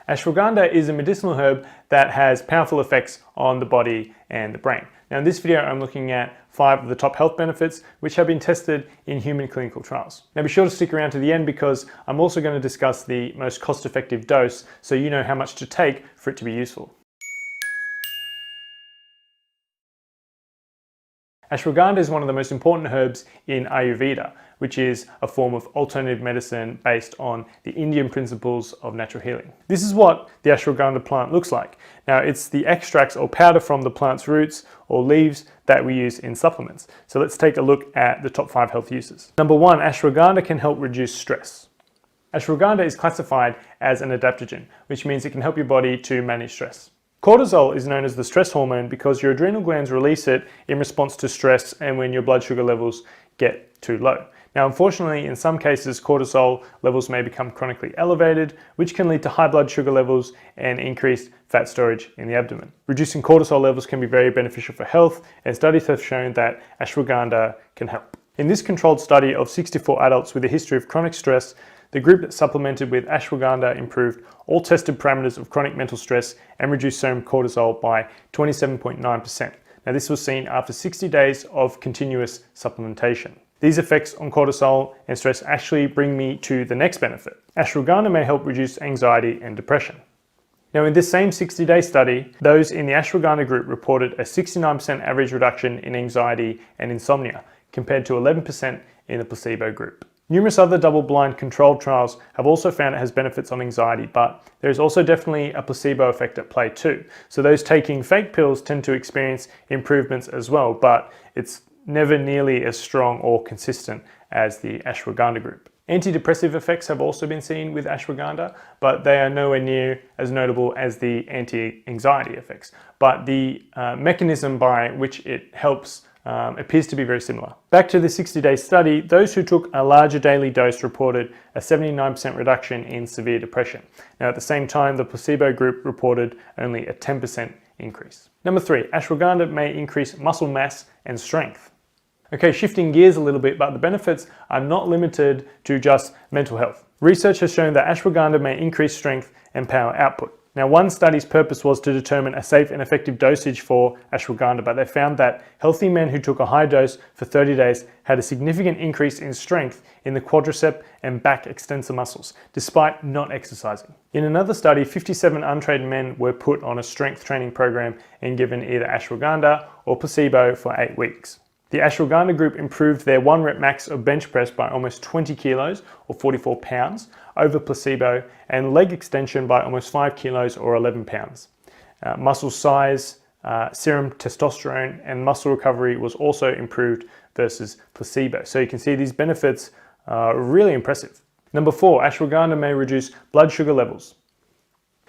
Ashwagandha is a medicinal herb that has powerful effects on the body and the brain. Now in this video I'm looking at 5 of the top health benefits which have been tested in human clinical trials. Now be sure to stick around to the end because I'm also going to discuss the most cost-effective dose so you know how much to take for it to be useful. Ashwagandha is one of the most important herbs in Ayurveda, which is a form of alternative medicine based on the Indian principles of natural healing. This is what the ashwagandha plant looks like. Now it's the extracts or powder from the plant's roots or leaves that we use in supplements. So let's take a look at the top 5 health uses. Number 1, ashwagandha can help reduce stress. Ashwagandha is classified as an adaptogen, which means it can help your body to manage stress. Cortisol is known as the stress hormone because your adrenal glands release it in response to stress and when your blood sugar levels get too low. Now, unfortunately, in some cases, cortisol levels may become chronically elevated, which can lead to high blood sugar levels and increased fat storage in the abdomen. Reducing cortisol levels can be very beneficial for health, and studies have shown that ashwagandha can help. In this controlled study of 64 adults with a history of chronic stress, the group that supplemented with ashwagandha improved all tested parameters of chronic mental stress and reduced serum cortisol by 27.9%. Now this was seen after 60 days of continuous supplementation. These effects on cortisol and stress actually bring me to the next benefit. Ashwagandha may help reduce anxiety and depression. Now in this same 60-day study, those in the ashwagandha group reported a 69% average reduction in anxiety and insomnia compared to 11% in the placebo group. Numerous other double-blind controlled trials have also found it has benefits on anxiety, but there is also definitely a placebo effect at play too. So those taking fake pills tend to experience improvements as well, but it's never nearly as strong or consistent as the ashwagandha group. Antidepressive effects have also been seen with ashwagandha, but they are nowhere near as notable as the anti-anxiety effects. But the mechanism by which it helps appears to be very similar. Back to the 60-day study, those who took a larger daily dose reported a 79% reduction in severe depression. Now at the same time, the placebo group reported only a 10% increase. Number 3, ashwagandha may increase muscle mass and strength. Okay, shifting gears a little bit, but the benefits are not limited to just mental health. Research has shown that ashwagandha may increase strength and power output. Now, one study's purpose was to determine a safe and effective dosage for ashwagandha, but they found that healthy men who took a high dose for 30 days had a significant increase in strength in the quadricep and back extensor muscles, despite not exercising. In another study, 57 untrained men were put on a strength training program and given either ashwagandha or placebo for 8 weeks. The ashwagandha group improved their 1 rep max of bench press by almost 20 kilos or 44 pounds over placebo and leg extension by almost 5 kilos or 11 pounds. Muscle size, serum testosterone and muscle recovery was also improved versus placebo. So you can see these benefits are really impressive. Number 4, ashwagandha may reduce blood sugar levels.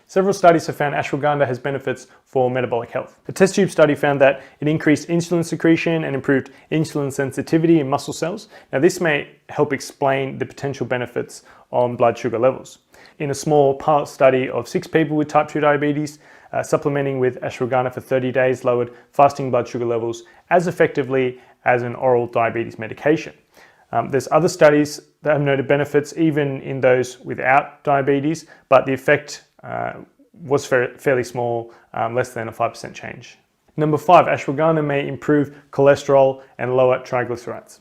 Several studies have found ashwagandha has benefits for metabolic health. A test tube study found that it increased insulin secretion and improved insulin sensitivity in muscle cells. Now this may help explain the potential benefits on blood sugar levels. In a small pilot study of 6 people with type 2 diabetes, supplementing with ashwagandha for 30 days lowered fasting blood sugar levels as effectively as an oral diabetes medication. There's other studies that have noted benefits even in those without diabetes, but the effect was fairly small, less than a 5% change. Number 5, ashwagandha may improve cholesterol and lower triglycerides.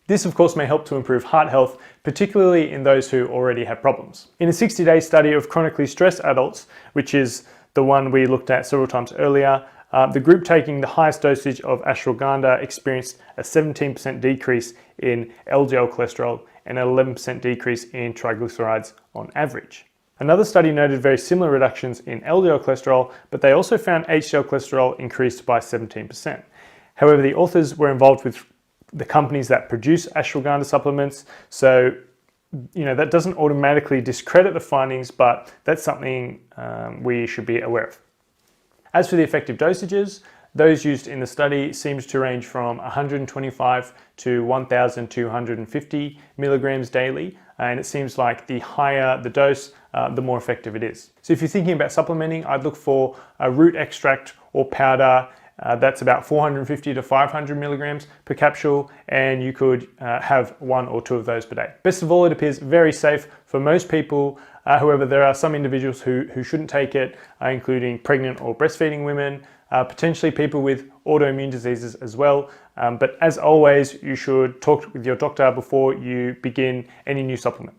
This of course may help to improve heart health, particularly in those who already have problems. In a 60-day study of chronically stressed adults, which is the one we looked at several times earlier, the group taking the highest dosage of ashwagandha experienced a 17% decrease in LDL cholesterol and an 11% decrease in triglycerides on average. Another study noted very similar reductions in LDL cholesterol, but they also found HDL cholesterol increased by 17%. However, the authors were involved with the companies that produce ashwagandha supplements, so that doesn't automatically discredit the findings, but that's something we should be aware of. As for the effective dosages, those used in the study seems to range from 125 to 1,250 milligrams daily, and it seems like the higher the dose, the more effective it is. So if you're thinking about supplementing, I'd look for a root extract or powder that's about 450 to 500 milligrams per capsule, and you could have 1 or 2 of those per day. Best of all, it appears very safe for most people However, there are some individuals who shouldn't take it, including pregnant or breastfeeding women, potentially people with autoimmune diseases as well. But as always, you should talk with your doctor before you begin any new supplement.